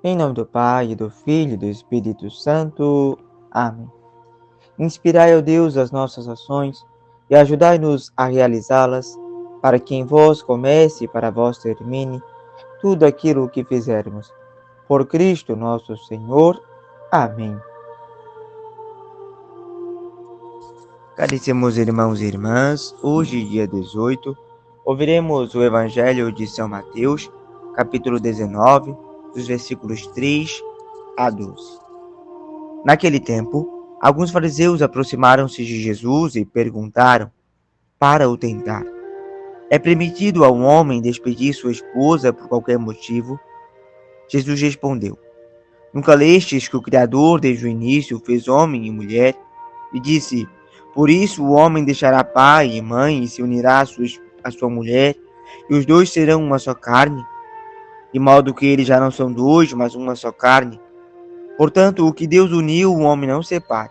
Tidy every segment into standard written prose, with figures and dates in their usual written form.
Em nome do Pai, do Filho e do Espírito Santo. Amém. Inspirai, ó Deus, as nossas ações e ajudai-nos a realizá-las, para que em vós comece e para vós termine tudo aquilo que fizermos. Por Cristo nosso Senhor. Amém. Caríssimos irmãos e irmãs, hoje, dia 18, ouviremos o Evangelho de São Mateus, capítulo 19, dos versículos 3 a 12. Naquele tempo, alguns fariseus aproximaram-se de Jesus e perguntaram, para o tentar: é permitido a um homem despedir sua esposa por qualquer motivo? Jesus respondeu: nunca lestes que o Criador desde o início fez homem e mulher? E disse: por isso o homem deixará pai e mãe e se unirá à sua mulher, e os dois serão uma só carne? De modo que eles já não são dois, mas uma só carne. Portanto, o que Deus uniu, o homem não separe.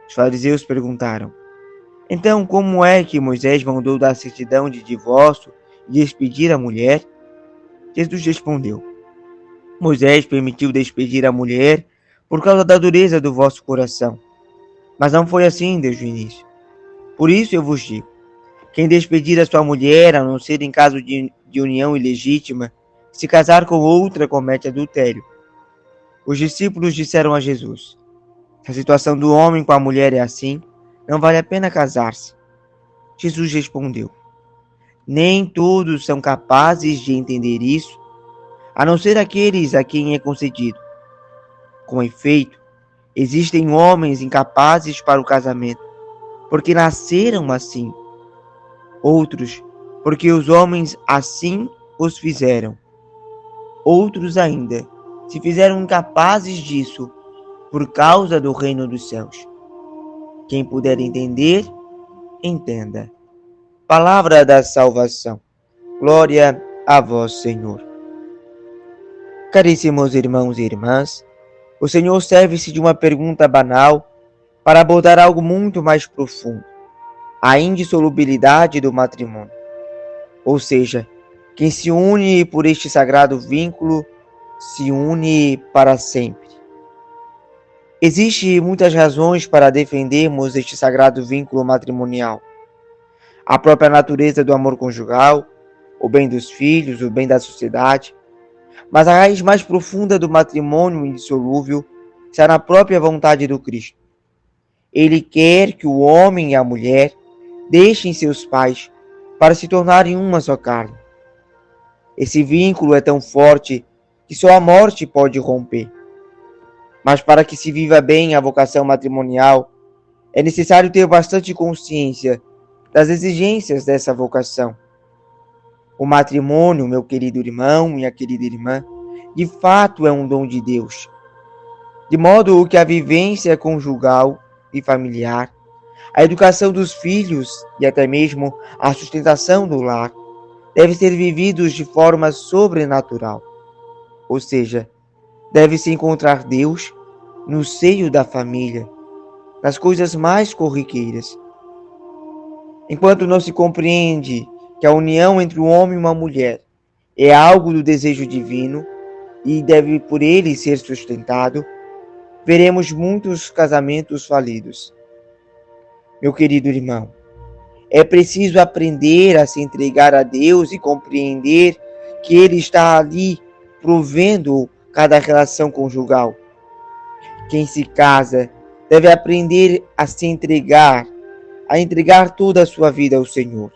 Os fariseus perguntaram: então, como é que Moisés mandou dar certidão de divórcio e despedir a mulher? Jesus respondeu: Moisés permitiu despedir a mulher por causa da dureza do vosso coração. Mas não foi assim desde o início. Por isso eu vos digo: quem despedir a sua mulher, a não ser em caso de união ilegítima, se casar com outra, comete adultério. Os discípulos disseram a Jesus: se a situação do homem com a mulher é assim, não vale a pena casar-se. Jesus respondeu: nem todos são capazes de entender isso, a não ser aqueles a quem é concedido. Com efeito, existem homens incapazes para o casamento, porque nasceram assim. Outros, porque os homens assim os fizeram. Outros ainda se fizeram incapazes disso por causa do reino dos céus. Quem puder entender, entenda. Palavra da salvação. Glória a vós, Senhor. Caríssimos irmãos e irmãs, o Senhor serve-se de uma pergunta banal para abordar algo muito mais profundo: a indissolubilidade do matrimônio. Ou seja, quem se une por este sagrado vínculo se une para sempre. Existem muitas razões para defendermos este sagrado vínculo matrimonial. A própria natureza do amor conjugal, o bem dos filhos, o bem da sociedade. Mas a raiz mais profunda do matrimônio indissolúvel está na própria vontade do Cristo. Ele quer que o homem e a mulher deixem seus pais para se tornarem uma só carne. Esse vínculo é tão forte que só a morte pode romper. Mas para que se viva bem a vocação matrimonial, é necessário ter bastante consciência das exigências dessa vocação. O matrimônio, meu querido irmão, minha querida irmã, de fato é um dom de Deus. De modo que a vivência conjugal e familiar, a educação dos filhos e até mesmo a sustentação do lar deve ser vividos de forma sobrenatural. Ou seja, deve-se encontrar Deus no seio da família, nas coisas mais corriqueiras. Enquanto não se compreende que a união entre um homem e uma mulher é algo do desejo divino e deve por ele ser sustentado, veremos muitos casamentos falidos. Meu querido irmão, é preciso aprender a se entregar a Deus e compreender que Ele está ali provendo cada relação conjugal. Quem se casa deve aprender a se entregar, a entregar toda a sua vida ao Senhor.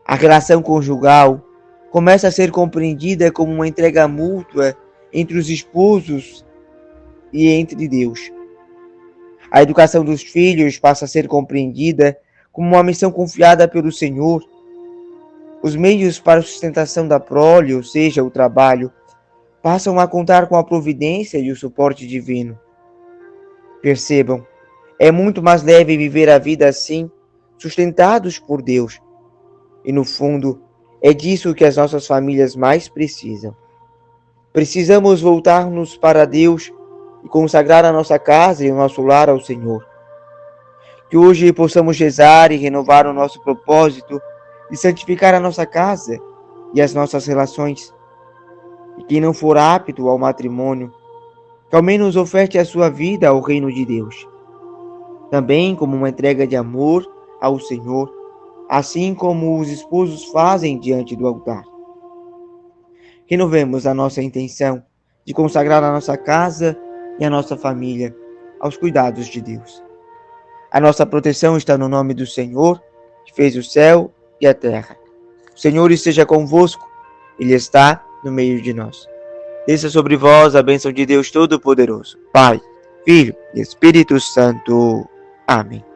A relação conjugal começa a ser compreendida como uma entrega mútua entre os esposos e entre Deus. A educação dos filhos passa a ser compreendida como uma missão confiada pelo Senhor. Os meios para a sustentação da prole, ou seja, o trabalho, passam a contar com a providência e o suporte divino. Percebam, é muito mais leve viver a vida assim, sustentados por Deus. E no fundo, é disso que as nossas famílias mais precisam. Precisamos voltar-nos para Deus e consagrar a nossa casa e o nosso lar ao Senhor. Que hoje possamos rezar e renovar o nosso propósito de santificar a nossa casa e as nossas relações. E quem não for apto ao matrimônio, que ao menos oferte a sua vida ao reino de Deus, também como uma entrega de amor ao Senhor, assim como os esposos fazem diante do altar. Renovemos a nossa intenção de consagrar a nossa casa e a nossa família aos cuidados de Deus. A nossa proteção está no nome do Senhor, que fez o céu e a terra. O Senhor esteja convosco, Ele está no meio de nós. Desça sobre vós a bênção de Deus Todo-Poderoso, Pai, Filho e Espírito Santo. Amém.